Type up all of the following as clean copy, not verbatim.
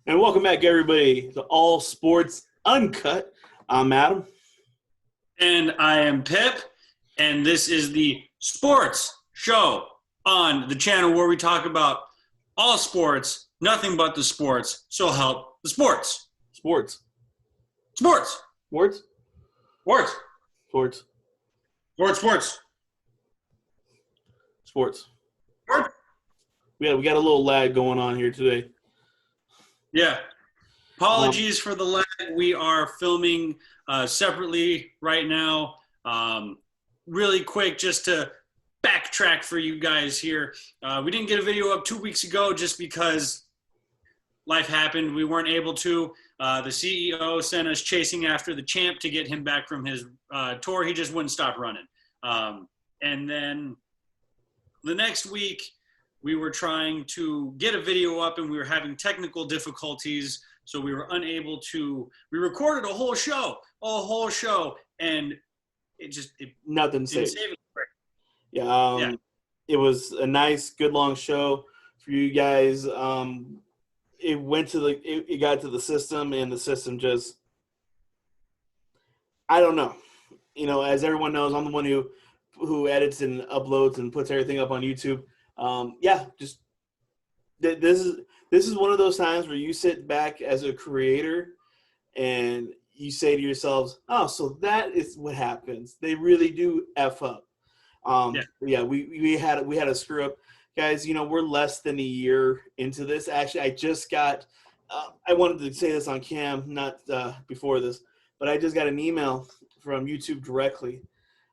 And welcome back, everybody, to All Sports Uncut. I'm Adam. And I am Pip, and this is the sports show on the channel where we talk about all sports, nothing but the sports, so help the sports. Sports. Sports. Sports? Sports. Sports. Sports. Sports. Sports. Sports. We got a little lag going on here today. Yeah. Apologies for the lag. We are filming separately right now. Really quick, just to backtrack for you guys here. We didn't get a video up 2 weeks ago just because life happened. We weren't able to. The CEO sent us chasing after the champ to get him back from his tour. He just wouldn't stop running. And then the next week, we were trying to get a video up and we were having technical difficulties. So we were unable to, we recorded a whole show, and Nothing saved. Save it. Yeah, It was a nice, good long show for you guys. It got to the system, and the system just, I don't know. You know, as everyone knows, I'm the one who edits and uploads and puts everything up on YouTube. This is one of those times where you sit back as a creator and you say to yourselves, "Oh, so that is what happens. They really do F up." We had a screw up, guys. You know, we're less than a year into this. Actually, I just got. I wanted to say this on cam, not before this, but I just got an email from YouTube directly,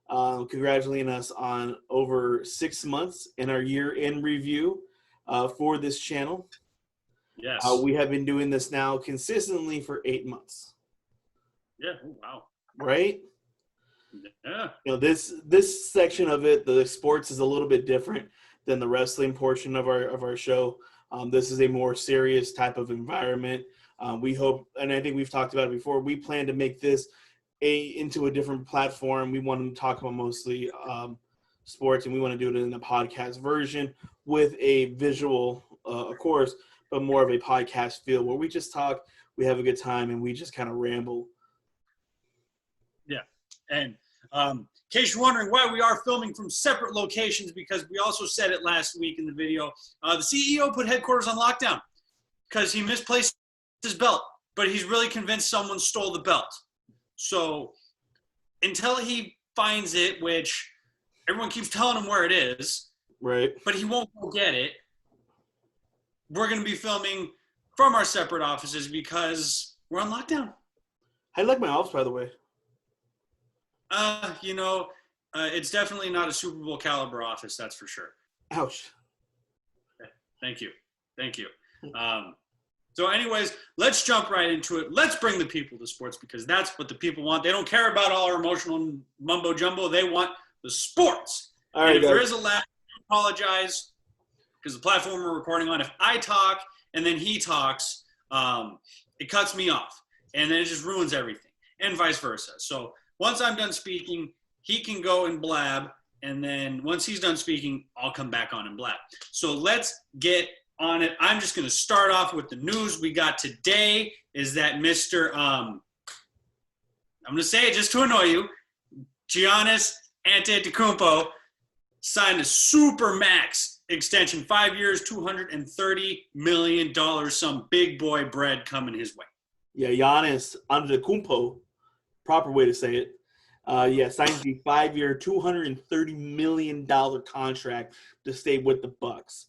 congratulating us on over 6 months in our year in review for this channel. Yes. We have been doing this now consistently for 8 months. Yeah. Oh, wow. Right? Yeah. You know, this section of it, the sports, is a little bit different than the wrestling portion of our show. This is a more serious type of environment. We hope, and I think we've talked about it before, we plan to make this into a different platform. We want to talk about mostly sports, and we want to do it in a podcast version with a visual, of course, but more of a podcast feel where we just talk, we have a good time, and we just kind of ramble. Yeah. And in case you're wondering why we are filming from separate locations, because we also said it last week in the video, the CEO put headquarters on lockdown because he misplaced his belt, but he's really convinced someone stole the belt. So until he finds it, which everyone keeps telling him where it is, right? But he won't go get it, we're going to be filming from our separate offices because we're on lockdown. I like my office, by the way. It's definitely not a Super Bowl caliber office, that's for sure. Ouch. Thank you. So anyways, let's jump right into it. Let's bring the people to sports because that's what the people want. They don't care about all our emotional mumbo jumbo. They want the sports. All right, and if guys. there is a lag, I apologize because the platform we're recording on, if I talk and then he talks, it cuts me off and then it just ruins everything and vice versa. So once I'm done speaking, he can go and blab. And then once he's done speaking, I'll come back on and blab. So let's get on it. I'm just going to start off with the news we got today is that Mr. I'm going to say it just to annoy you, Giannis Antetokounmpo signed a super max extension, 5 years, $230 million, some big boy bread coming his way. Yeah, Giannis Antetokounmpo, proper way to say it. Signed the 5-year, $230 million contract to stay with the Bucks.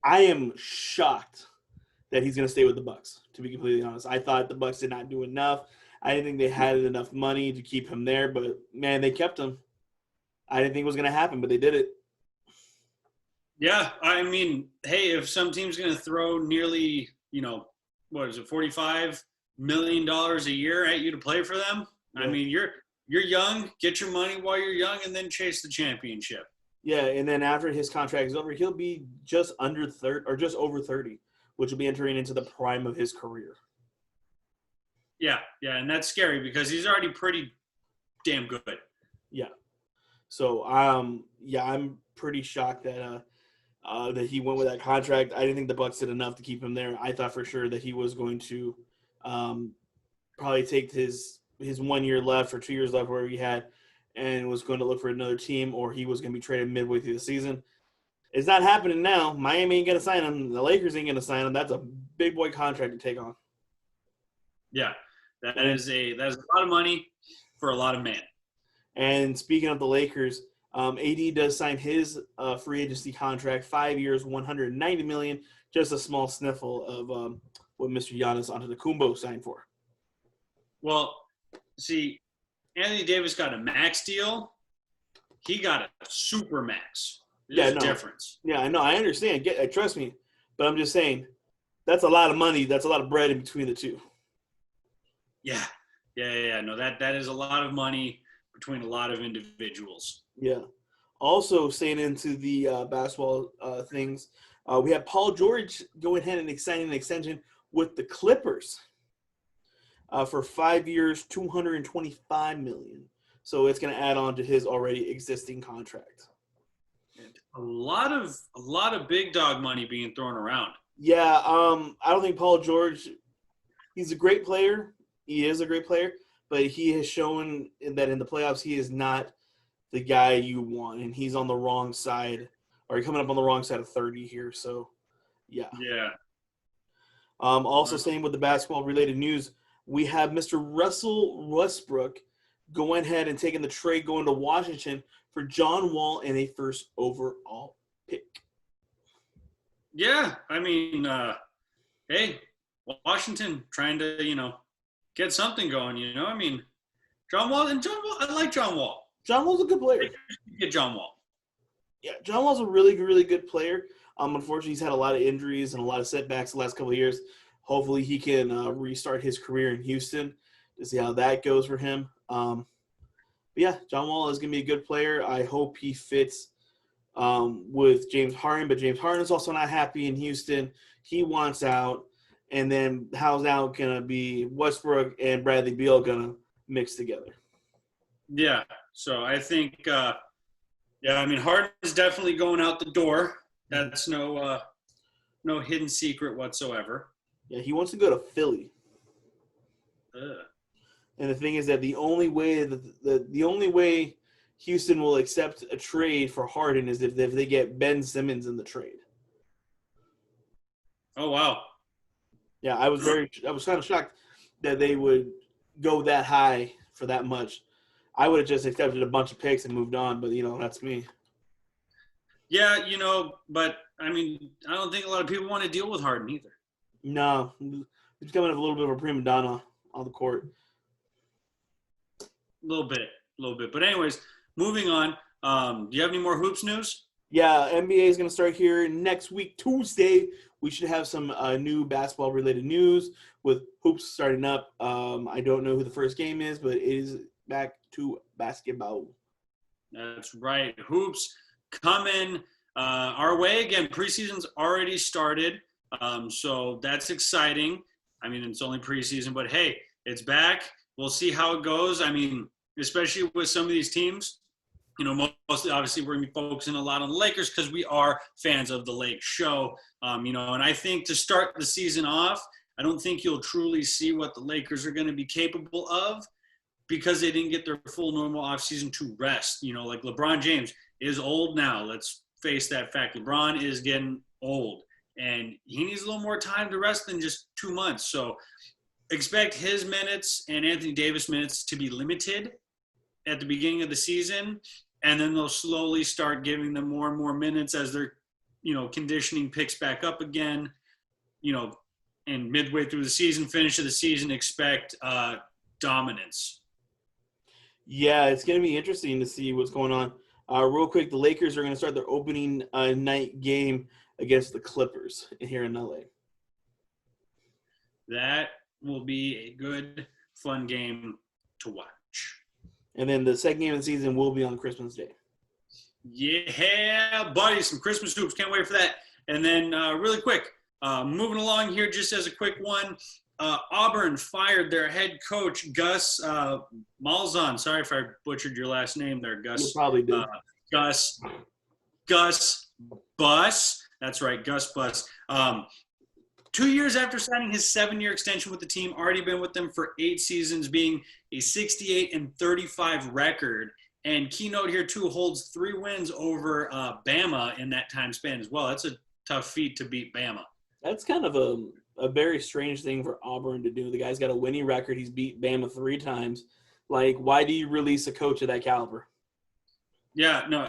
I am shocked that he's going to stay with the Bucks, to be completely honest. I thought the Bucks did not do enough. I didn't think they had enough money to keep him there, but, man, they kept him. I didn't think it was going to happen, but they did it. Yeah, I mean, hey, if some team's going to throw nearly, $45 million a year at you to play for them, yeah. I mean, you're young, get your money while you're young, and then chase the championship. Yeah, and then after his contract is over, he'll be just under 30 or just over 30, which will be entering into the prime of his career. Yeah, and that's scary because he's already pretty damn good. Yeah. So, I'm pretty shocked that that he went with that contract. I didn't think the Bucks did enough to keep him there. I thought for sure that he was going to probably take his 1 year left or 2 years left, wherever he had, and was going to look for another team, or he was going to be traded midway through the season. It's not happening now. Miami ain't going to sign him. The Lakers ain't going to sign him. That's a big boy contract to take on. Yeah, that is a lot of money for a lot of man. And speaking of the Lakers, AD does sign his free agency contract, 5 years, $190 million. Just a small sniffle of what Mr. Giannis Antetokounmpo signed for. Well, see, Anthony Davis got a max deal. He got a super max. There's a difference. Yeah, I know. I understand. Trust me. But I'm just saying, that's a lot of money. That's a lot of bread in between the two. Yeah. No, that is a lot of money between a lot of individuals. Yeah. Also, staying into the basketball things, we have Paul George going ahead and signing an extension with the Clippers for 5 years, $225 million. So it's going to add on to his already existing contract. A lot of big dog money being thrown around. Yeah, I don't think Paul George. He's a great player. He is a great player, but he has shown that in the playoffs he is not the guy you want, and he's on the wrong side, or coming up on the wrong side of 30 here. So, yeah. Yeah. Also, staying with the basketball-related news, we have Mr. Russell Westbrook going ahead and taking the trade going to Washington for John Wall and a first overall pick. Yeah, I mean, hey, Washington trying to, get something going, I mean, John Wall, I like John Wall. John Wall's a good player. Get John Wall. Yeah, John Wall's a really, really good player. Unfortunately, he's had a lot of injuries and a lot of setbacks the last couple of years. Hopefully, he can restart his career in Houston to see how that goes for him. But yeah, John Wall is going to be a good player. I hope he fits with James Harden, but James Harden is also not happy in Houston. He wants out. And then how's now going to be Westbrook and Bradley Beal going to mix together? Yeah, so I think, Harden is definitely going out the door. That's no hidden secret whatsoever. Yeah, he wants to go to Philly. And the thing is that the only way Houston will accept a trade for Harden is if they get Ben Simmons in the trade. Oh wow. Yeah, I was kind of shocked that they would go that high for that much. I would have just accepted a bunch of picks and moved on, but that's me. Yeah, but I mean, I don't think a lot of people want to deal with Harden either. No, he's becoming a little bit of a prima donna on the court. A little bit. But anyways, moving on. Do you have any more hoops news? Yeah, NBA is going to start here next week, Tuesday. We should have some new basketball-related news with hoops starting up. I don't know who the first game is, but it is back to basketball. That's right. Hoops coming our way. Again, preseason's already started, so that's exciting. I mean, it's only preseason, but hey, it's back. We'll see how it goes. I mean, especially with some of these teams. Mostly, obviously, we're going to be focusing a lot on the Lakers because we are fans of the Lake Show. And I think to start the season off, I don't think you'll truly see what the Lakers are going to be capable of because they didn't get their full normal offseason to rest. Like LeBron James is old now. Let's face that fact. LeBron is getting old, and he needs a little more time to rest than just 2 months. So expect his minutes and Anthony Davis minutes to be limited at the beginning of the season. And then they'll slowly start giving them more and more minutes as their, conditioning picks back up again, and midway through the season, finish of the season, expect dominance. Yeah, it's going to be interesting to see what's going on. Real quick, the Lakers are going to start their opening night game against the Clippers here in LA. That will be a good, fun game to watch. And then the second game of the season will be on Christmas Day. Yeah, buddy, some Christmas hoops. Can't wait for that. And then really quick, moving along here just as a quick one, Auburn fired their head coach, Gus Malzahn. Sorry if I butchered your last name there, Gus. You probably did. Gus Bus That's right, Gus Bus. 2 years after signing his 7-year extension with the team, already been with them for 8 seasons, being a 68-35 record. And keynote here, too, holds 3 wins over Bama in that time span as well. That's a tough feat to beat Bama. That's kind of a very strange thing for Auburn to do. The guy's got a winning record. He's beat Bama 3 times. Like, why do you release a coach of that caliber? Yeah, no,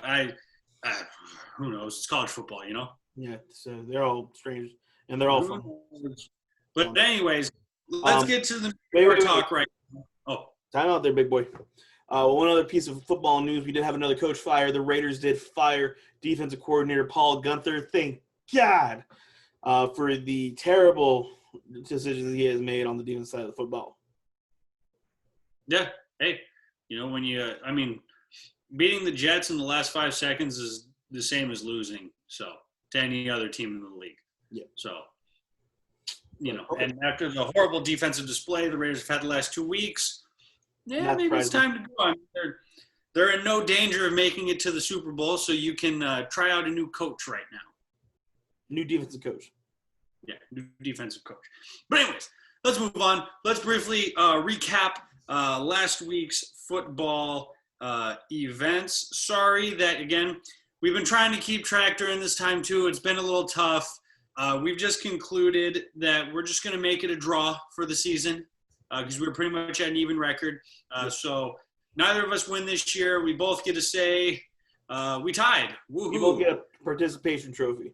who knows? It's college football, you know? Yeah, so they're all strange. And they're all fun. But anyways, let's get to the talk right now. Oh. Time out there, big boy. One other piece of football news, we did have another coach fire. The Raiders did fire defensive coordinator Paul Guenther. Thank God for the terrible decisions he has made on the defense side of the football. Yeah. Hey, when beating the Jets in the last 5 seconds is the same as losing, to any other team in the league. Yeah. So, and after the horrible defensive display the Raiders have had the last 2 weeks, maybe it's time to go. I mean, they're in no danger of making it to the Super Bowl, so you can try out a new coach right now. New defensive coach. Yeah, new defensive coach. But anyways, let's move on. Let's briefly recap last week's football events. Sorry that, again, we've been trying to keep track during this time, too. It's been a little tough. We've just concluded that we're just going to make it a draw for the season because we're pretty much at an even record. So neither of us win this year. We both get to say we tied. Woo-hoo. You both get a participation trophy.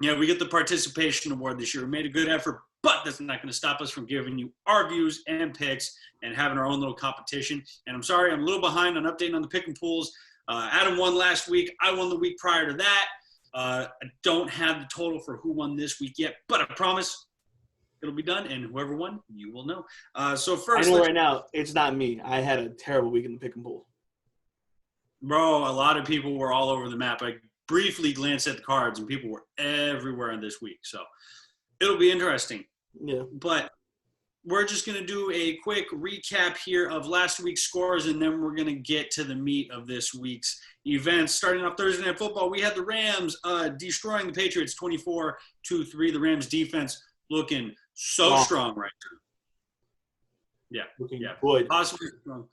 Yeah, we get the participation award this year. We made a good effort, but that's not going to stop us from giving you our views and picks and having our own little competition. And I'm sorry, I'm a little behind on updating on the pick and pools. Adam won last week. I won the week prior to that. I don't have the total for who won this week yet, but I promise it'll be done, and whoever won, you will know. So first, I know right now, it's not me. I had a terrible week in the pick and pool. Bro, a lot of people were all over the map. I briefly glanced at the cards, and people were everywhere in this week. So it'll be interesting. Yeah. But we're just going to do a quick recap here of last week's scores, and then we're going to get to the meat of this week's events. Starting off Thursday Night Football, we had the Rams destroying the Patriots 24-3. The Rams defense looking so strong right now. Yeah. Looking yeah. good. Possibly strong.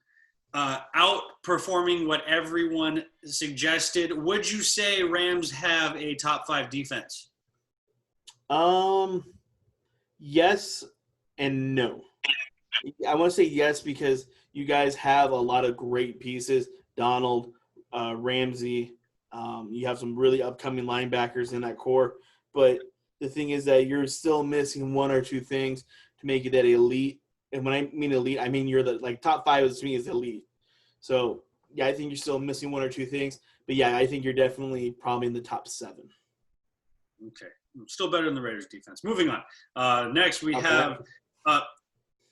Outperforming what everyone suggested. Would you say Rams have a top 5 defense? Yes and no. I want to say yes because you guys have a lot of great pieces. Donald, Ramsey, you have some really upcoming linebackers in that core. But the thing is that you're still missing 1 or 2 things to make it that elite. And when I mean elite, I mean you're the top 5 to me is elite. So yeah, I think you're still missing 1 or 2 things. But yeah, I think you're definitely probably in the top 7. Okay. Still better than the Raiders defense. Moving on. Next we have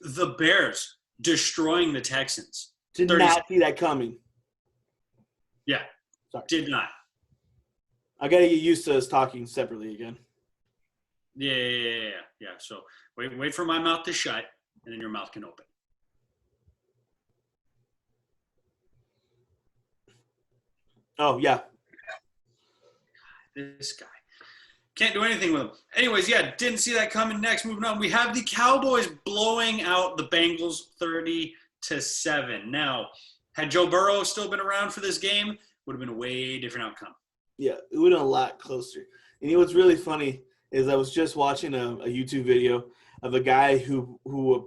the Bears destroying the Texans. Did not see that coming. Yeah. Sorry. Did not. I got to get used to us talking separately again. Yeah. So wait for my mouth to shut, and then your mouth can open. Oh, yeah. This guy. Can't do anything with him. Anyways, yeah, didn't see that coming. Next, moving on, we have the Cowboys blowing out the Bengals 30-7. Now, had Joe Burrow still been around for this game, would have been a way different outcome. Yeah, it would have been a lot closer. And what's really funny is I was just watching a YouTube video of a guy who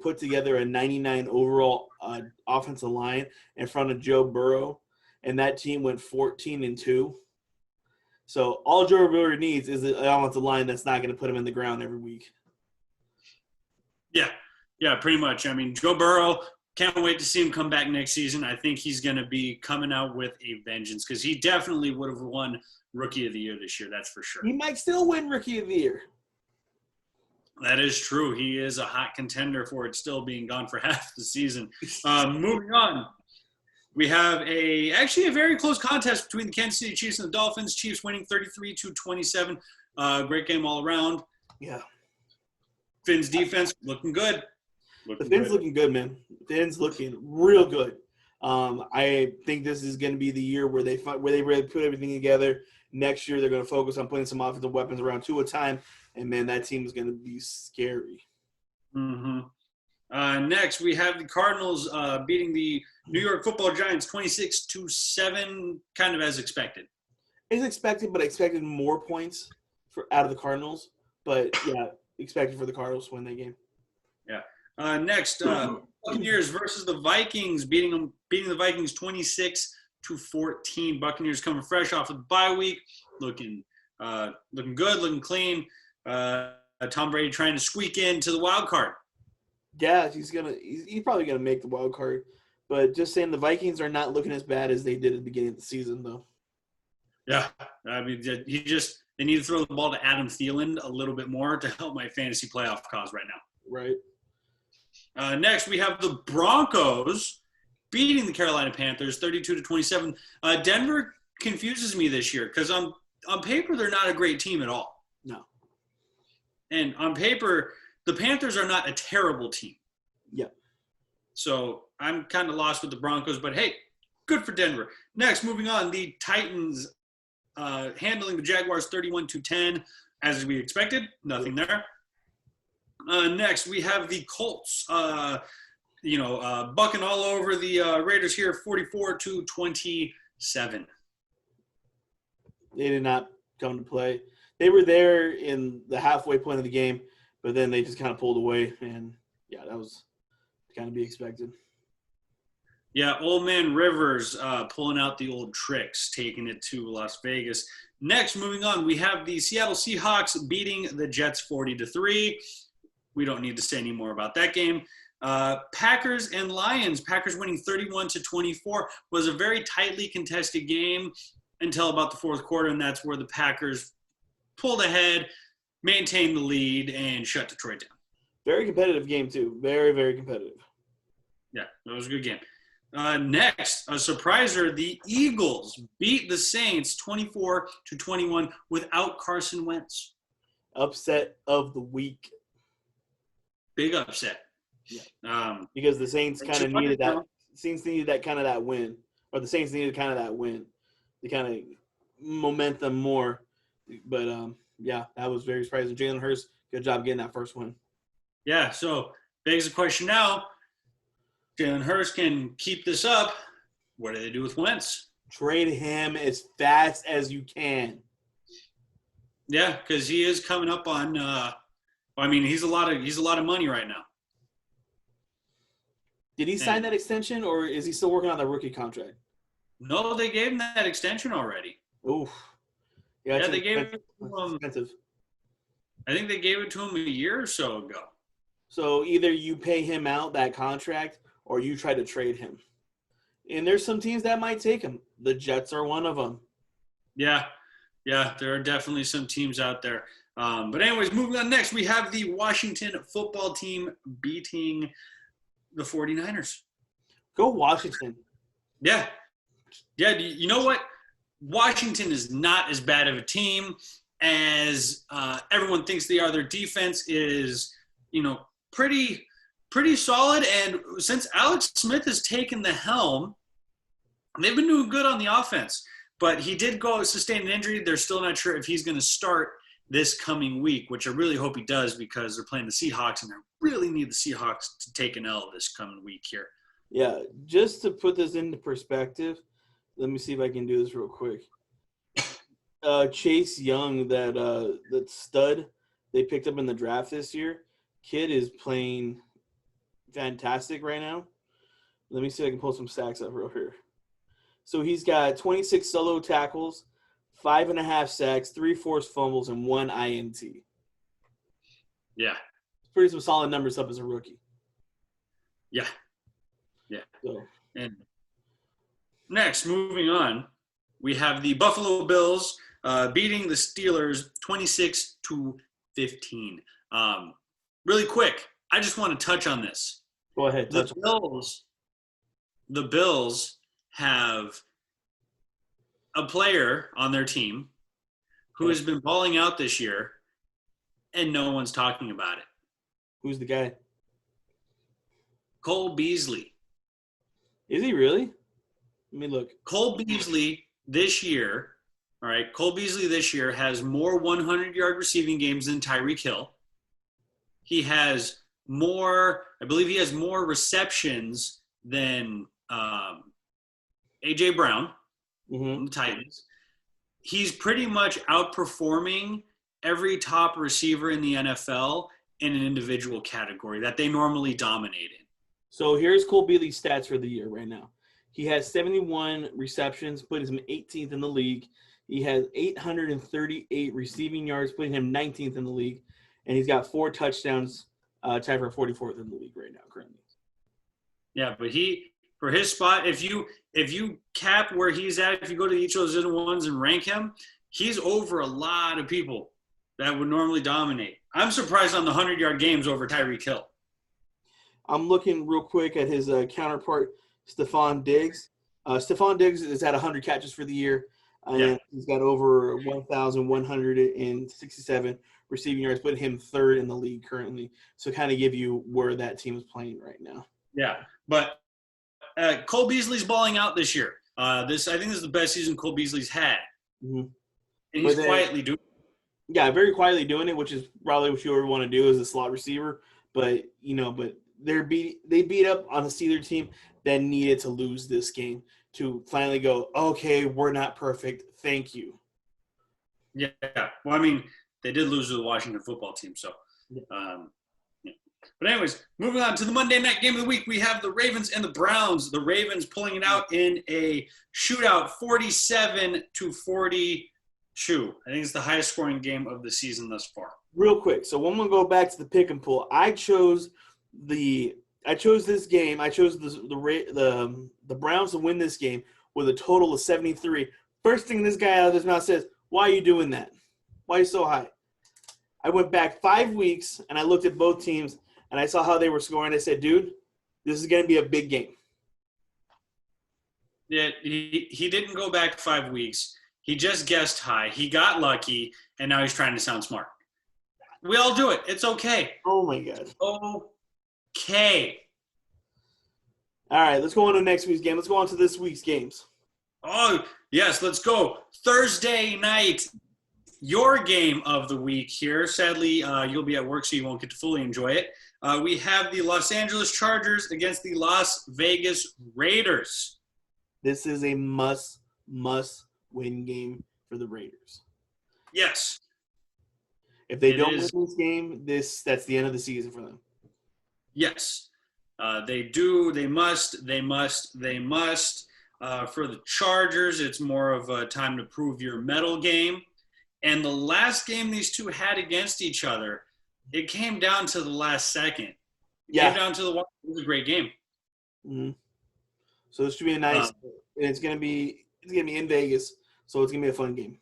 put together a 99 overall offensive line in front of Joe Burrow, and that team went 14-2. So all Joe Burrow needs is an offensive line that's not going to put him in the ground every week. Yeah, pretty much. I mean, Joe Burrow, can't wait to see him come back next season. I think he's going to be coming out with a vengeance because he definitely would have won Rookie of the Year this year, that's for sure. He might still win Rookie of the Year. That is true. He is a hot contender for it still being gone for half the season. Moving on. We have actually a very close contest between the Kansas City Chiefs and the Dolphins. Chiefs winning 33-27. Great game all around. Yeah. Finn's defense looking good. Looking good, man. Finn's looking real good. I think this is going to be the year where they really put everything together next year they're going to focus on putting some offensive weapons around Tua time, and, man, that team is going to be scary. Mm-hmm. Next, we have the Cardinals beating the New York Football Giants 26-7, kind of as expected. It's expected, but I expected more points out of the Cardinals. But, yeah, expected for the Cardinals to win that game. Yeah. Next, Buccaneers versus the Vikings, beating the Vikings 26-14. Buccaneers coming fresh off of the bye week, looking good, looking clean. Tom Brady trying to squeak into the wild card. Yeah, he's probably gonna make the wild card. But just saying, the Vikings are not looking as bad as they did at the beginning of the season, though. Yeah, I mean, they need to throw the ball to Adam Thielen a little bit more to help my fantasy playoff cause right now. Right. Next, we have the Broncos beating the Carolina Panthers 32-27. Denver confuses me this year because on paper they're not a great team at all. No. And on paper, the Panthers are not a terrible team. Yeah. So I'm kind of lost with the Broncos, but hey, good for Denver. Next, moving on, the Titans handling the Jaguars 31-10, as we expected. Nothing there. Next, we have the Colts, bucking all over the Raiders here, 44-27. They did not come to play. They were there in the halfway point of the game, but then they just kind of pulled away, and, yeah, that was kind of be expected. Yeah, old man Rivers pulling out the old tricks, taking it to Las Vegas. Next, moving on, we have the Seattle Seahawks beating the Jets 40-3. We don't need to say any more about that game. Packers and Lions. Packers winning 31-24 was a very tightly contested game until about the fourth quarter, and that's where the Packers pulled ahead, maintained the lead, and shut Detroit down. Very competitive game, too. Very, very competitive. Yeah, that was a good game. Next, a surpriser, the Eagles beat the Saints 24-21 without Carson Wentz. Upset of the week. Big upset. Yeah. Because the Saints kind of needed that. Saints needed that win, or the Saints needed kind of that win to kind of momentum more. But yeah, that was very surprising. Jalen Hurts, good job getting that first win. Yeah. So begs the question now: Jalen Hurts can keep this up. What do they do with Wentz? Trade him as fast as you can. Yeah, because he is coming up on. He's a lot of money right now. Did he sign that extension, or is he still working on the rookie contract? No, they gave him that extension already. Oof. Yeah, they gave it to him. Expensive. I think they gave it to him a year or so ago. So either you pay him out that contract, or you try to trade him. And there's some teams that might take him. The Jets are one of them. Yeah, there are definitely some teams out there. But anyways, moving on next, we have the Washington football team beating the 49ers. Go Washington. Yeah. You know what? Washington is not as bad of a team as everyone thinks they are. Their defense is, pretty solid. And since Alex Smith has taken the helm, they've been doing good on the offense. But he did sustain an injury. They're still not sure if he's going to start this coming week, which I really hope he does because they're playing the Seahawks, and they really need the Seahawks to take an L this coming week here. Yeah, just to put this into perspective, let me see if I can do this real quick. Chase Young, that stud they picked up in the draft this year, kid is playing fantastic right now. Let me see if I can pull some stats up real here. So he's got 26 solo tackles, 5.5 sacks, 3 forced fumbles, and 1 INT. Yeah. Pretty some solid numbers up as a rookie. Yeah. So. And next, moving on, we have the Buffalo Bills beating the Steelers 26-15. Really quick, I just want to touch on this. Go ahead. The Bills have a player on their team who has been balling out this year, and no one's talking about it. Who's the guy? Cole Beasley. Is he really? Let me look. Cole Beasley this year All right. Cole Beasley this year has more 100-yard receiving games than Tyreek Hill. He has more, I believe he has more receptions than A.J. Brown on the Titans. He's pretty much outperforming every top receiver in the NFL in an individual category that they normally dominate in. So here's Cole Beasley's stats for the year right now. He has 71 receptions, putting him 18th in the league. He has 838 receiving yards, putting him 19th in the league. And he's got 4 touchdowns, tied for 44th in the league right now currently. Yeah, but for his spot, if you cap where he's at, if you go to each of those other ones and rank him, he's over a lot of people that would normally dominate. I'm surprised on the 100-yard games over Tyreek Hill. I'm looking real quick at his counterpart, Stephon Diggs. Stephon Diggs is at 100 catches for the year, and he's got over 1,167 receiving yards, putting him 3rd in the league currently. So kind of give you where that team is playing right now. Yeah, but Cole Beasley's balling out this year. I think this is the best season Cole Beasley's had. And he's quietly doing it. Yeah, very quietly doing it, which is probably what you ever want to do as a slot receiver. But they beat up on a Steelers team that needed to lose this game to finally go, okay, we're not perfect. Thank you. Yeah. Well, I mean, they did lose to the Washington football team. So, But anyways, moving on to the Monday night game of the week, we have the Ravens and the Browns. The Ravens pulling it out in a shootout, 47-42. I think it's the highest scoring game of the season thus far. Real quick, so when we go back to the pick and pull, I chose this game. I chose the Browns to win this game with a total of 73. First thing this guy out of his mouth says, "Why are you doing that? Why are you so high?" I went back 5 weeks and I looked at both teams and I saw how they were scoring. I said, "Dude, this is going to be a big game." Yeah, he didn't go back 5 weeks. He just guessed high. He got lucky, and now he's trying to sound smart. We all do it. It's okay. Oh, my God. Okay. All right, let's go on to next week's game. Let's go on to this week's games. Oh, yes, let's go. Thursday night, your game of the week here. Sadly, you'll be at work, so you won't get to fully enjoy it. We have the Los Angeles Chargers against the Las Vegas Raiders. This is a must-win game for the Raiders. Yes. If they don't win this game, that's the end of the season for them. Yes. They do. They must. For the Chargers, it's more of a time to prove your mettle game. And the last game these two had against each other, it came down to the last second. It came down to it was a great game. Mm-hmm. So this should be a nice and it's gonna be in Vegas, so it's gonna be a fun game.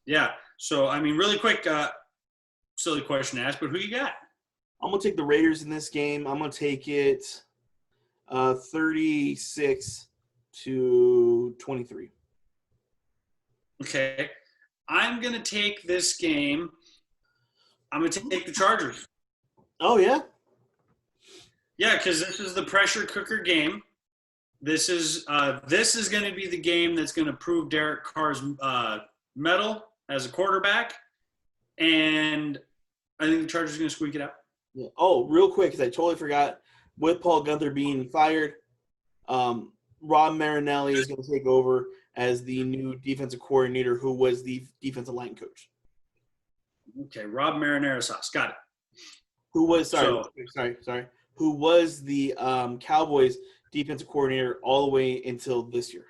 Yeah. So I mean, really quick, silly question to ask, but who you got? I'm gonna take the Raiders in this game. I'm gonna take it 36-23. Okay. I'm going to take this game. I'm going to take the Chargers. Oh, yeah? Yeah, because this is the pressure cooker game. This is going to be the game that's going to prove Derek Carr's mettle as a quarterback. And I think the Chargers are going to squeak it out. Yeah. Oh, real quick, because I totally forgot. With Paul Guenther being fired, Rob Marinelli is going to take over as the new defensive coordinator who was the defensive line coach. Okay, Rob Marinara sauce. Got it. Who was Who was the Cowboys defensive coordinator all the way until this year.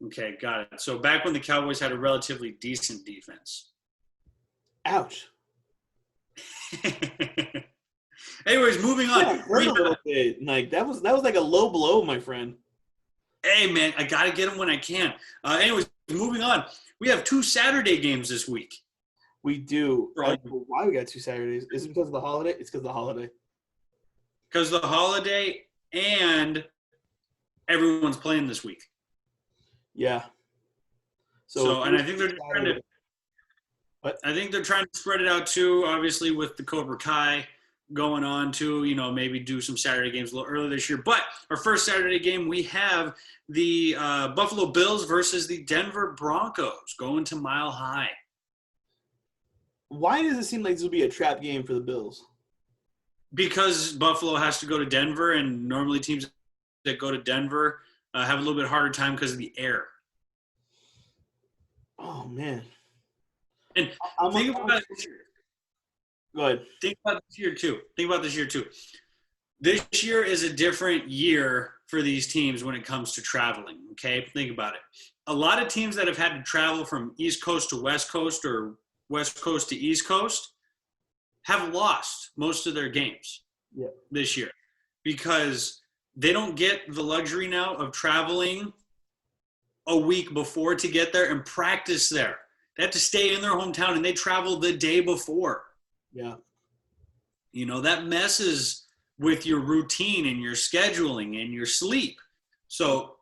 Okay, got it. So back when the Cowboys had a relatively decent defense. Ouch. Anyways, moving on. Yeah, a little bit. Like that was like a low blow, my friend. Hey man, I gotta get them when I can. Anyways, moving on. We have 2 Saturday games this week. We do. Why we got 2 Saturdays? Is it because of the holiday? It's because of the holiday. Because of the holiday and everyone's playing this week. Yeah. So and I think they're trying to. What? I think they're trying to spread it out too. Obviously, with the Cobra Kai going on to, maybe do some Saturday games a little earlier this year. But our first Saturday game, we have the Buffalo Bills versus the Denver Broncos going to Mile High. Why does it seem like this will be a trap game for the Bills? Because Buffalo has to go to Denver, and normally teams that go to Denver have a little bit harder time because of the air. Oh, man. And think about it this year. Go ahead. Think about this year, too. This year is a different year for these teams when it comes to traveling, okay? Think about it. A lot of teams that have had to travel from East Coast to West Coast or West Coast to East Coast have lost most of their games this year because they don't get the luxury now of traveling a week before to get there and practice there. They have to stay in their hometown, and they travel the day before. Yeah. That messes with your routine and your scheduling and your sleep. So,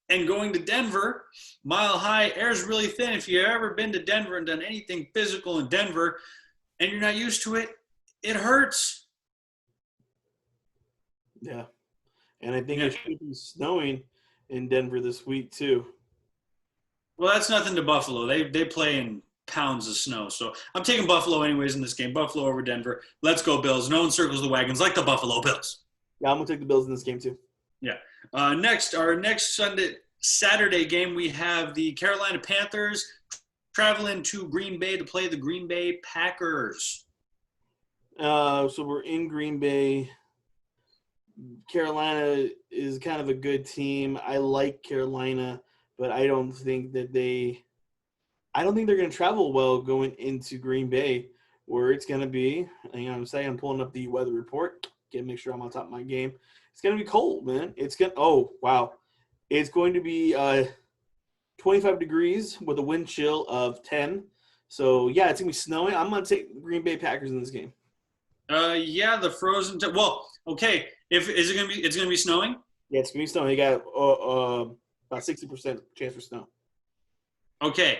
and going to Denver, Mile High, air's really thin. If you've ever been to Denver and done anything physical in Denver and you're not used to it, it hurts. Yeah. And I think it should be snowing in Denver this week, too. Well, that's nothing to Buffalo. They play in pounds of snow. So I'm taking Buffalo anyways in this game. Buffalo over Denver. Let's go Bills. No one circles the wagons like the Buffalo Bills. Yeah, I'm going to take the Bills in this game, too. Yeah. Our next Saturday game, we have the Carolina Panthers traveling to Green Bay to play the Green Bay Packers. So we're in Green Bay. Carolina is kind of a good team. I like Carolina, but I don't think they're going to travel well going into Green Bay, where it's going to be, I'm pulling up the weather report, make sure I'm on top of my game. It's going to be cold, man. It's going to be 25 degrees with a wind chill of 10. So, yeah, it's going to be snowing. I'm going to take the Green Bay Packers in this game. The frozen okay. It's going to be snowing? Yeah, it's going to be snowing. You got about 60% chance for snow. Okay.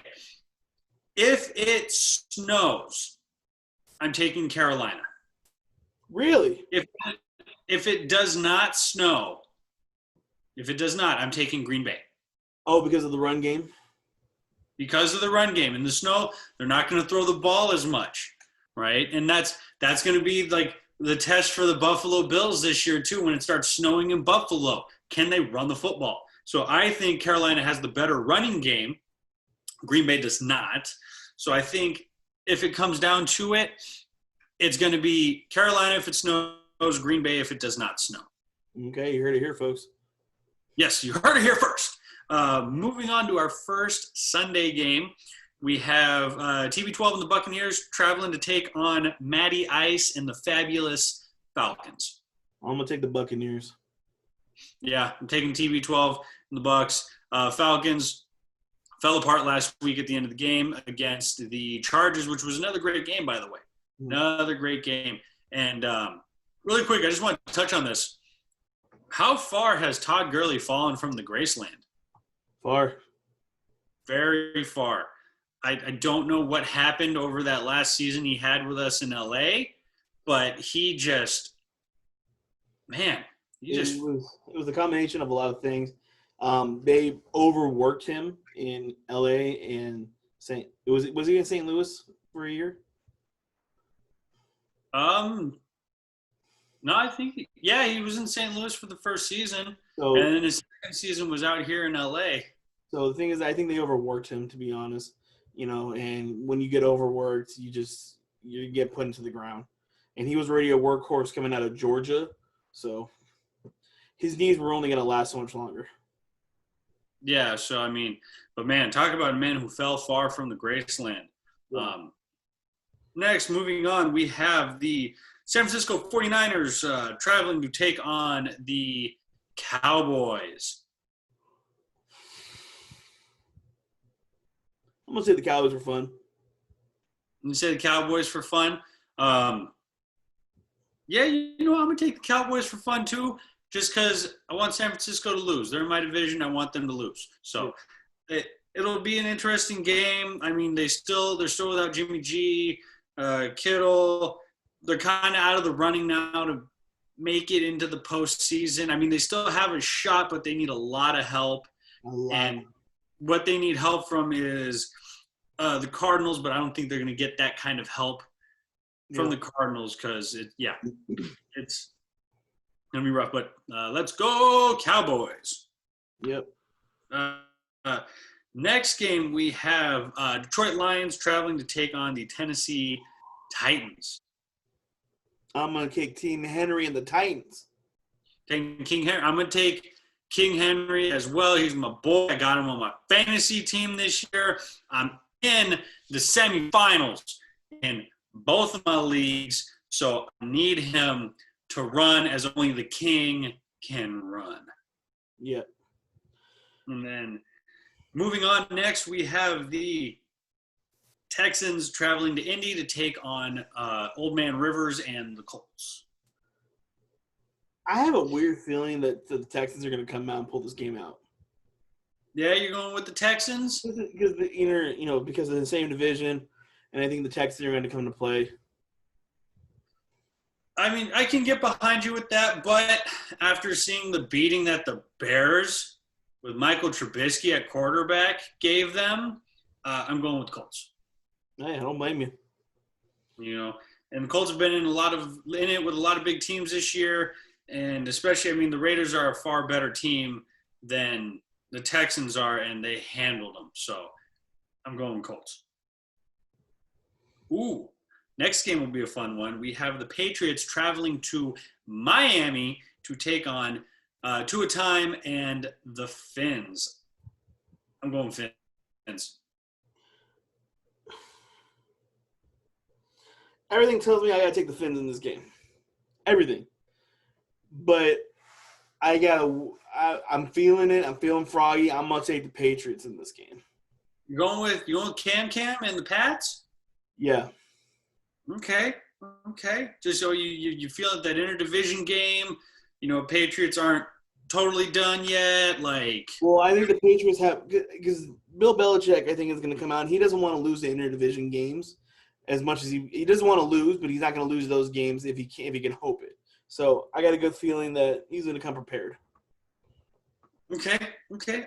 If it snows, I'm taking Carolina. Really? If it does not snow, I'm taking Green Bay. Oh, because of the run game? Because of the run game. In the snow, they're not going to throw the ball as much, right? And that's going to be like the test for the Buffalo Bills this year too when it starts snowing in Buffalo. Can they run the football? So I think Carolina has the better running game. Green Bay does not. So I think if it comes down to it, it's going to be Carolina if it snows, Green Bay if it does not snow. Okay, you heard it here, folks. Yes, you heard it here first. Moving on to our first Sunday game, we have TB12 and the Buccaneers traveling to take on Matty Ice and the fabulous Falcons. I'm going to take the Buccaneers. Yeah, I'm taking TB12 and the Bucs. Falcons fell apart last week at the end of the game against the Chargers, which was another great game, by the way. Another great game. And really quick, I just want to touch on this. How far has Todd Gurley fallen from the Graceland? Far. Very far. I don't know what happened over that last season he had with us in L.A., but he just – man. It was a combination of a lot of things. They overworked him in LA and was he in St. Louis for a year? No, I think he was in St. Louis for the first season, and then his second season was out here in LA. So the thing is, I think they overworked him, to be honest. And when you get overworked, you get put into the ground. And he was already a workhorse coming out of Georgia, so his knees were only going to last so much longer. Yeah, so but man, talk about a man who fell far from the Graceland. Yeah. Next, moving on, we have the San Francisco 49ers traveling to take on the Cowboys. I'm going to say the Cowboys for fun. You say the Cowboys for fun? I'm going to take the Cowboys for fun too. Just because I want San Francisco to lose. They're in my division. I want them to lose. So it'll be an interesting game. They're still without Jimmy G, Kittle. they're kind of out of the running now to make it into the postseason. I mean, they still have a shot, but they need a lot of help. And what they need help from is the Cardinals, but I don't think they're going to get that kind of help from the Cardinals because, it's going to be rough. But let's go Cowboys. Yep. Next game, we have Detroit Lions traveling to take on the Tennessee Titans. I'm going to take Team Henry and the Titans. Taking King Henry. I'm going to take King Henry as well. He's my boy. I got him on my fantasy team this year. I'm in the semifinals in both of my leagues, so I need him to run as only the king can run. Yep. And then moving on next, we have the Texans traveling to Indy to take on Old Man Rivers and the Colts. I have a weird feeling that the Texans are going to come out and pull this game out. Yeah, you're going with the Texans? Because because of the same division, and I think the Texans are going to come into play. I mean, I can get behind you with that, but after seeing the beating that the Bears with Michael Trubisky at quarterback gave them, I'm going with the Colts. Hey, I don't blame you. And the Colts have been in it with a lot of big teams this year, and especially, I mean, the Raiders are a far better team than the Texans are, and they handled them. So I'm going Colts. Ooh, next game will be a fun one. We have the Patriots traveling to Miami to take on Tua Time and the Fins. I'm going Fins. Everything tells me I got to take the Fins in this game. Everything. But I'm feeling it. I'm feeling froggy. I'm going to take the Patriots in this game. You're going with Cam and the Pats? Yeah. Okay. Just so you feel that interdivision game, Patriots aren't totally done yet. Well, I think the Patriots have – because Bill Belichick, I think, is going to come out. He doesn't want to lose the interdivision games as much as he doesn't want to lose, but he's not going to lose those games if he can hope it. So I got a good feeling that he's going to come prepared. Okay.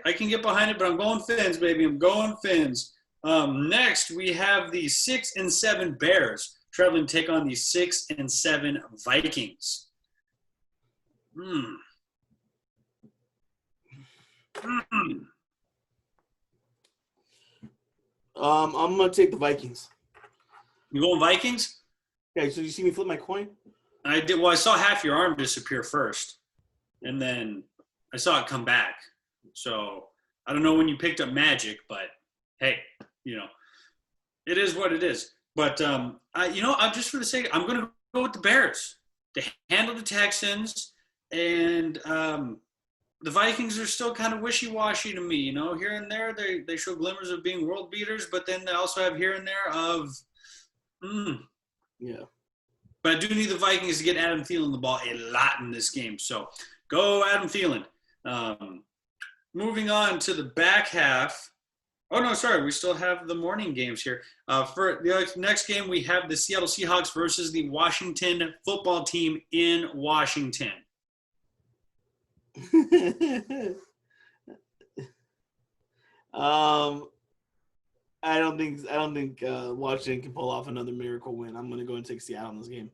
I can get behind it, but I'm going Fins, baby. I'm going Fins. Next, we have the 6-7 Bears traveling to take on the 6-7 Vikings. I'm going to take the Vikings. You going Vikings? Okay, so you see me flip my coin? I did. Well, I saw half your arm disappear first, and then I saw it come back. So I don't know when you picked up magic, but hey, it is what it is. But I'm just for the sake, I'm going to go with the Bears to handle the Texans, and the Vikings are still kind of wishy-washy to me. Here and there they show glimmers of being world beaters, but then they also have here and there of, yeah. But I do need the Vikings to get Adam Thielen the ball a lot in this game. So go Adam Thielen. Moving on to the back half. Oh, no, sorry. We still have the morning games here. For the next game, we have the Seattle Seahawks versus the Washington football team in Washington. I don't think Washington can pull off another miracle win. I'm going to go and take Seattle in this game.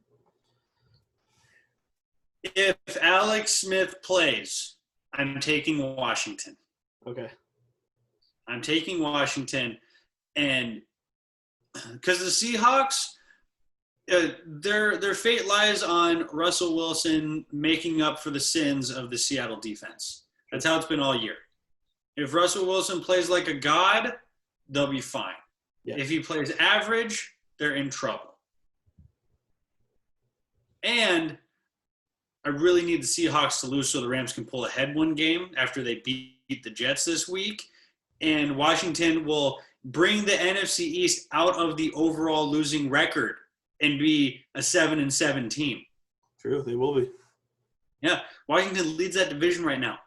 If Alex Smith plays, I'm taking Washington. Okay. I'm taking Washington, and because the Seahawks, their fate lies on Russell Wilson making up for the sins of the Seattle defense. That's how it's been all year. If Russell Wilson plays like a god, they'll be fine. Yeah. If he plays average, they're in trouble. And I really need the Seahawks to lose so the Rams can pull ahead one game after they beat the Jets this week. And Washington will bring the NFC East out of the overall losing record and be a 7-7 team. True, they will be. Yeah, Washington leads that division right now.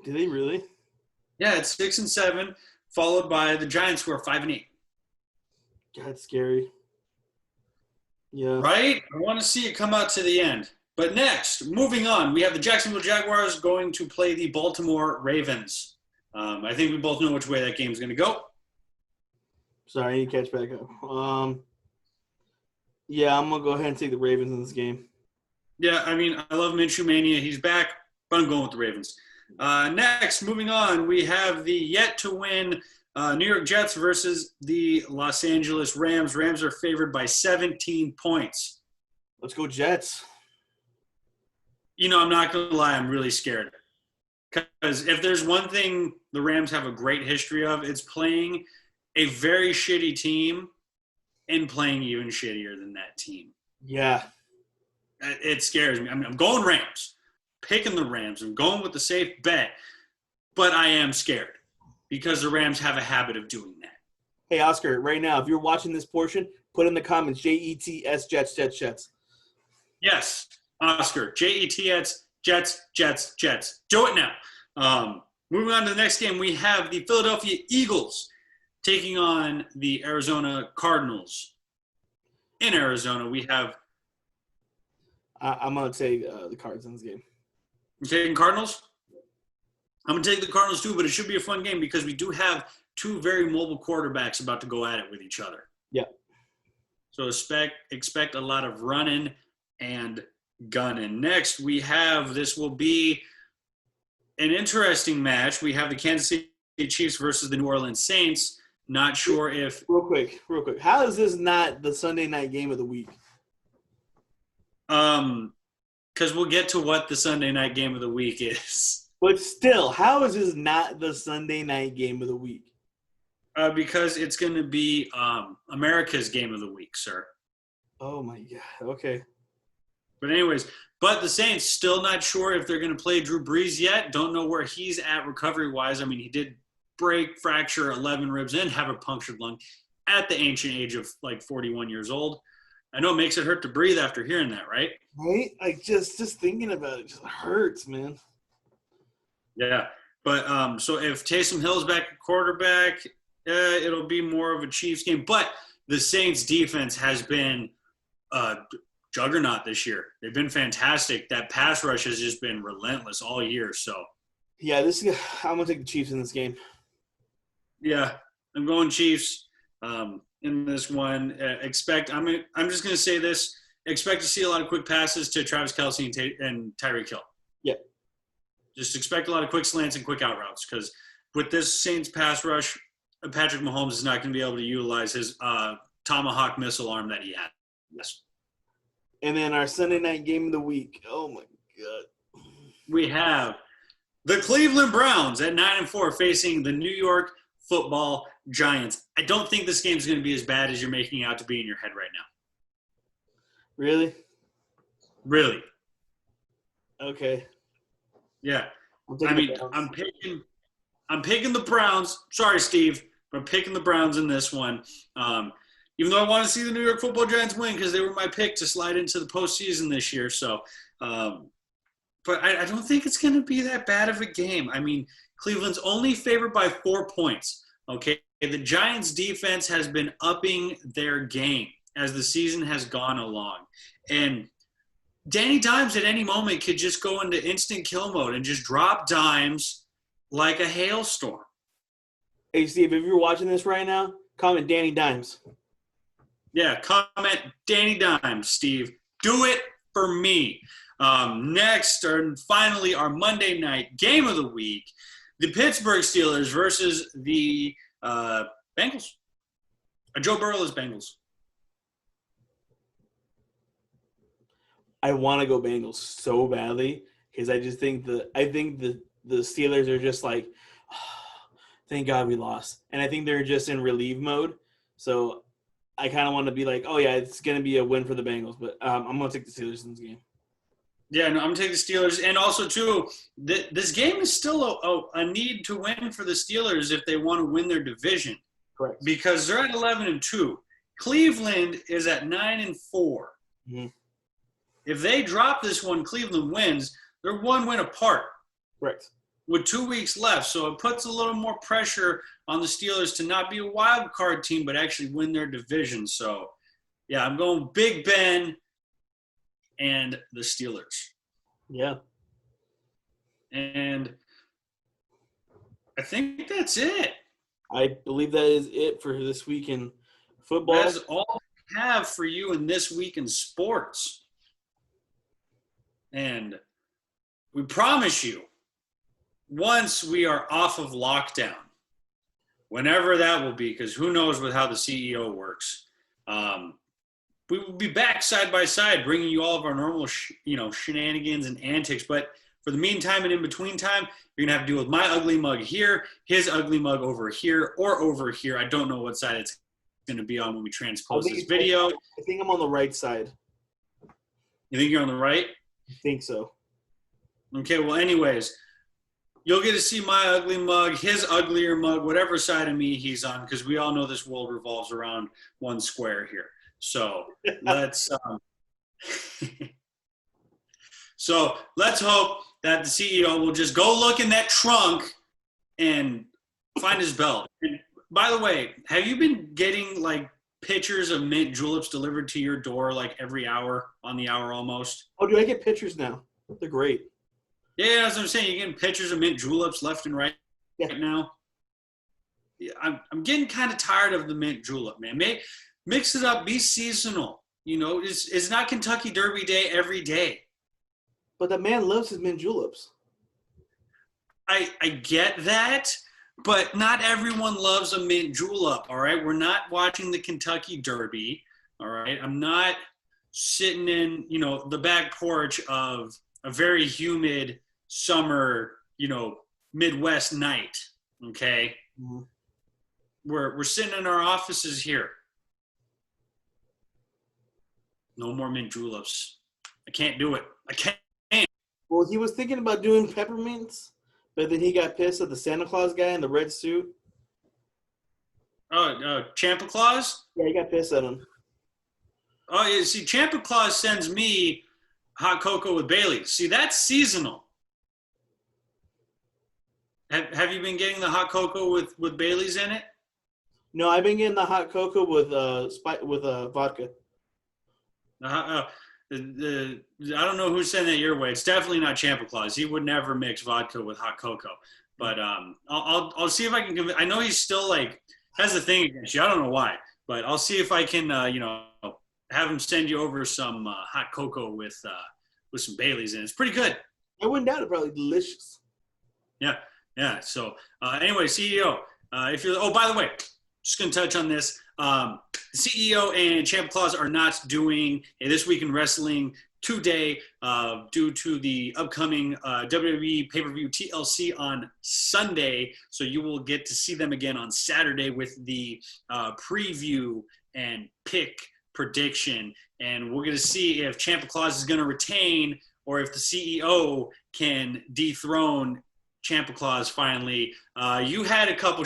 Do they really? Yeah, it's 6-7, followed by the Giants, who are 5-8. God, scary. Yeah. Right? I want to see it come out to the end. But next, moving on, we have the Jacksonville Jaguars going to play the Baltimore Ravens. I think we both know which way that game's going to go. Sorry, I need to catch back up. Yeah, I'm gonna go ahead and take the Ravens in this game. Yeah, I mean, I love Minshew Mania. He's back, but I'm going with the Ravens. Next, moving on, we have the yet-to-win New York Jets versus the Los Angeles Rams. Rams are favored by 17 points. Let's go Jets. You know, I'm not going to lie, I'm really scared. Because if there's one thing the Rams have a great history of, it's playing a very shitty team and playing even shittier than that team. Yeah. It scares me. I mean, I'm going Rams, picking the Rams. I'm going with the safe bet, but I am scared because the Rams have a habit of doing that. Hey, Oscar, right now, if you're watching this portion, put in the comments, Jets, Jets, Jets, Jets. Yes, Oscar, Jets, Jets, Jets, Jets. Do it now. Moving on to the next game, we have the Philadelphia Eagles taking on the Arizona Cardinals. In Arizona, we have I'm going to take the Cards in this game. You taking Cardinals? I'm going to take the Cardinals too, but it should be a fun game because we do have two very mobile quarterbacks about to go at it with each other. Yeah. So expect a lot of running and gunning. Next, we have, this will be an interesting match. We have the Kansas City Chiefs versus the New Orleans Saints. Not sure if – Real quick. How is this not the Sunday night game of the week? Because we'll get to what the Sunday night game of the week is. But still, how is this not the Sunday night game of the week? Because it's going to be America's game of the week, sir. Oh, my God. Okay. But anyways, the Saints still not sure if they're going to play Drew Brees yet. Don't know where he's at recovery-wise. I mean, he did fracture 11 ribs and have a punctured lung at the ancient age of like 41 years old. I know it makes it hurt to breathe after hearing that, right? Right? Like, just thinking about it just hurts, man. Yeah. But so if Taysom Hill's back at quarterback, it'll be more of a Chiefs game. But the Saints defense has been juggernaut this year. They've been fantastic. That pass rush has just been relentless all year. So yeah, I'm gonna take the Chiefs in this game. Yeah, I'm going Chiefs in this one. I'm just gonna say this. Expect to see a lot of quick passes to Travis Kelce and Tyreek Hill. Yeah. Just expect a lot of quick slants and quick out routes because with this Saints pass rush, Patrick Mahomes is not going to be able to utilize his tomahawk missile arm that he had. Yes. And then our Sunday night game of the week. Oh, my God. We have the Cleveland Browns at 9-4 facing the New York Football Giants. I don't think this game is going to be as bad as you're making out to be in your head right now. Really? Really. Okay. Yeah. I'm picking the Browns. Sorry, Steve, but I'm picking the Browns in this one. Even though I want to see the New York Football Giants win because they were my pick to slide into the postseason this year. So, but I don't think it's going to be that bad of a game. I mean, Cleveland's only favored by 4 points. Okay, the Giants' defense has been upping their game as the season has gone along, and Danny Dimes at any moment could just go into instant kill mode and just drop dimes like a hailstorm. Hey, Steve, if you're watching this right now, comment Danny Dimes. Yeah, comment Danny Dimes, Steve. Do it for me. Next, and finally, our Monday night game of the week, the Pittsburgh Steelers versus the Bengals. Joe Burrow's Bengals. I want to go Bengals so badly because I think the Steelers are just like, oh, thank God we lost, and I think they're just in relief mode. So I kind of want to be like, oh yeah, it's gonna be a win for the Bengals, but I'm gonna take the Steelers in this game. Yeah, no, I'm taking the Steelers, and also too, this game is still a need to win for the Steelers if they want to win their division. Correct. Because they're at 11-2. Cleveland is at 9-4. Mm-hmm. If they drop this one, Cleveland wins. They're one win apart. Correct. With 2 weeks left. So it puts a little more pressure on the Steelers to not be a wild card team, but actually win their division. So Yeah, I'm going Big Ben and the Steelers. Yeah. And I think that's it. I believe that is it for this week in football. That's all we have for you in this week in sports. And we promise you, once we are off of lockdown, whenever that will be, because who knows with how the CEO works, we will be back side by side, bringing you all of our normal, shenanigans and antics. But for the meantime and in between time, you're gonna have to deal with my ugly mug here, his ugly mug over here, or over here. I don't know what side it's gonna be on when we transpose this video. I think I'm on the right side. You think you're on the right? I think so. Okay. Well, anyways, you'll get to see my ugly mug, his uglier mug, whatever side of me he's on, because we all know this world revolves around one square here. So let's let's hope that the CEO will just go look in that trunk and find his belt. And by the way, have you been getting like pictures of mint juleps delivered to your door like every hour, on the hour almost? Oh, do I get pictures now? They're great. Yeah, that's what I'm saying. You're getting pictures of mint juleps left and right now. Yeah, I'm getting kind of tired of the mint julep, man. Mix it up, be seasonal. It's not Kentucky Derby Day every day. But the man loves his mint juleps. I get that, but not everyone loves a mint julep, all right? We're not watching the Kentucky Derby, all right? I'm not sitting in, the back porch of a very humid summer, Midwest night, okay? Mm-hmm. We're sitting in our offices here. No more mint juleps. I can't do it. I can't. Well, he was thinking about doing peppermints, but then he got pissed at the Santa Claus guy in the red suit. Oh, Champa Claus? Yeah, he got pissed at him. Oh, yeah. See, Champa Claus sends me hot cocoa with Bailey's. See, that's seasonal. Have you been getting the hot cocoa with Bailey's in it? No, I've been getting the hot cocoa with vodka. I don't know who's sending that your way. It's definitely not Champa Claus. He would never mix vodka with hot cocoa. But I'll see if I can. I know he's still has a thing against you. I don't know why, but I'll see if I can have him send you over some hot cocoa with some Bailey's in it. It's pretty good. I wouldn't doubt it. Probably delicious. Yeah. So anyway, CEO, if you're. Oh, by the way, just gonna touch on this. The CEO and Champa Claus are not doing a This Week in Wrestling today due to the upcoming WWE pay-per-view TLC on Sunday. So you will get to see them again on Saturday with the preview and pick prediction. And we're going to see if Champa Claus is going to retain or if the CEO can dethrone Champa Claus finally. You had a couple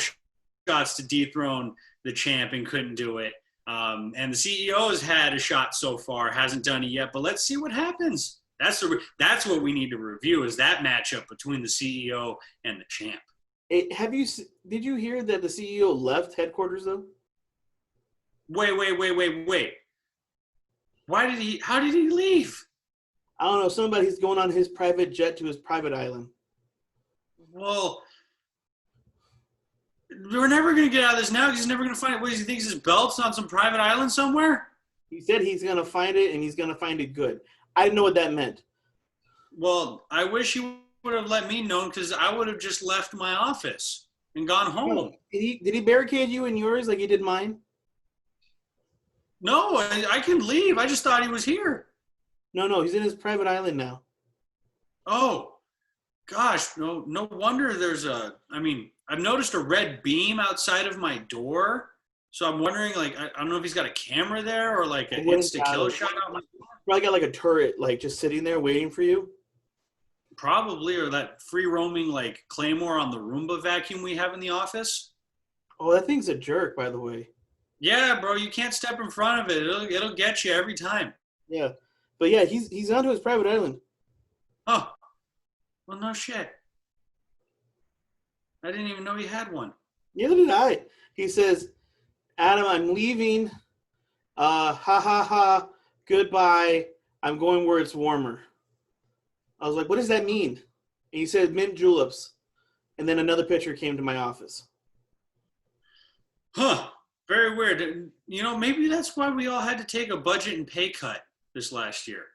shots to dethrone the champ and couldn't do it. And the CEO has had a shot so far, hasn't done it yet, but let's see what happens. That's what we need to review is that matchup between the CEO and the champ. Did you hear that the CEO left headquarters though? Wait. How did he leave? I don't know. Somebody's going on his private jet to his private island. Well, we're never going to get out of this now because he's never going to find it. What, does he think his belt's on some private island somewhere? He said he's going to find it, and he's going to find it good. I didn't know what that meant. Well, I wish he would have let me know because I would have just left my office and gone home. Did he barricade you in yours like he did mine? No, I can leave. I just thought he was here. No, he's in his private island now. Oh, gosh, no wonder there's I've noticed a red beam outside of my door. So I'm wondering, I don't know if he's got a camera there or an insta-kill shot out my door. Probably got a turret, just sitting there waiting for you. Probably, or that free-roaming, Claymore on the Roomba vacuum we have in the office. Oh, that thing's a jerk, by the way. Yeah, bro, you can't step in front of it. It'll get you every time. Yeah. But yeah, he's onto his private island. Oh, well, no shit. I didn't even know he had one. Neither did I. He says, Adam, I'm leaving, Ha ha ha, goodbye. I'm going where it's warmer. I was like, what does that mean? And he said, mint juleps. And then another picture came to my office. Huh. Very weird. You know, maybe that's why we all had to take a budget and pay cut this last year.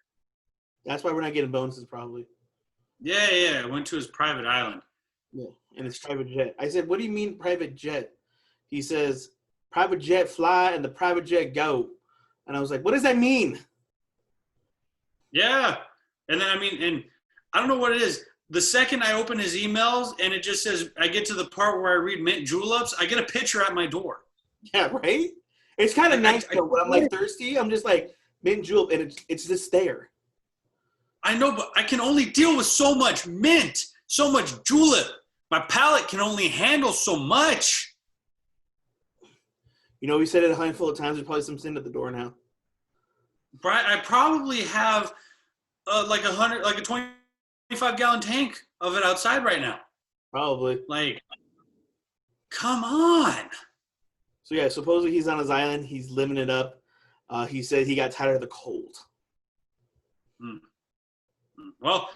That's why we're not getting bonuses, probably. Yeah. I went to his private island. Yeah, and it's private jet. I said, what do you mean private jet? He says, private jet fly and the private jet go. And I was like, what does that mean? Yeah. And then, and I don't know what it is. The second I open his emails and it just says, I get to the part where I read mint juleps, I get a picture at my door. Yeah, right? It's kind of nice, though. When I'm, like, thirsty, I'm just like, mint julep, and it's just there. I know, but I can only deal with so much mint, so much julep. My palate can only handle so much. You know, we said it a handful of times. There's probably some sin at the door now. I probably have like a 25-gallon tank of it outside right now. Probably. Like, come on. So, yeah, supposedly he's on his island. He's living it up. He said he got tired of the cold. Well,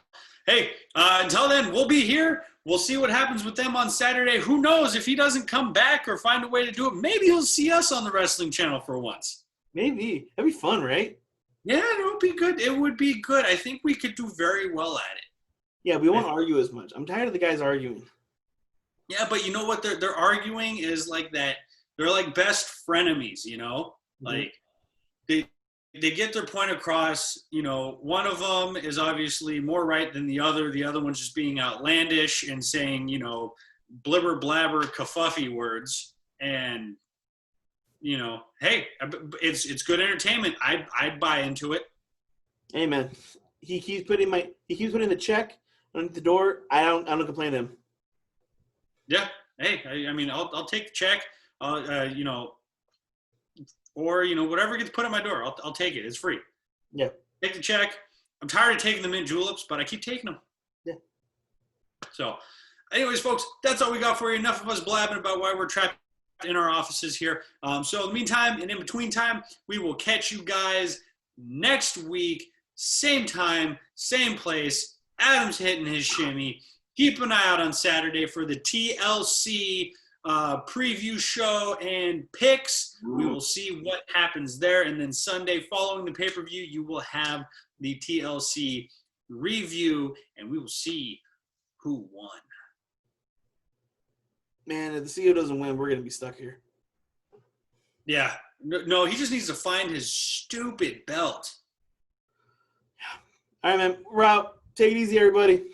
hey, until then, we'll be here. We'll see what happens with them on Saturday. Who knows if he doesn't come back or find a way to do it? Maybe he'll see us on the wrestling channel for once. Maybe. That'd be fun, right? Yeah, it would be good. It would be good. I think we could do very well at it. Yeah, we won't argue as much. I'm tired of the guys arguing. Yeah, but you know what? They're arguing is like that. They're like best frenemies, you know? Mm-hmm. Like they get their point across. You know, one of them is obviously more right than the other. The other one's just being outlandish and saying, you know, blibber blabber kerfuffy words. And, you know, hey, it's good entertainment. I'd buy into it. Hey, man, he keeps putting the check underneath the door. I don't complain to him. Yeah. Hey, I'll take the check. You know, or, you know, whatever gets put at my door, I'll take it. It's free. Yeah. Take the check. I'm tired of taking the mint juleps, but I keep taking them. Yeah. So, anyways, folks, that's all we got for you. Enough of us blabbing about why we're trapped in our offices here. So, in the meantime and in between time, we will catch you guys next week. Same time, same place. Adam's hitting his shimmy. Keep an eye out on Saturday for the TLC preview show and picks. We will see what happens there. And then Sunday, following the pay-per-view, you will have the TLC review, and we will see who won. Man, if the CEO doesn't win, we're going to be stuck here. Yeah. No, he just needs to find his stupid belt. Yeah. All right, man. We're out. Take it easy, everybody.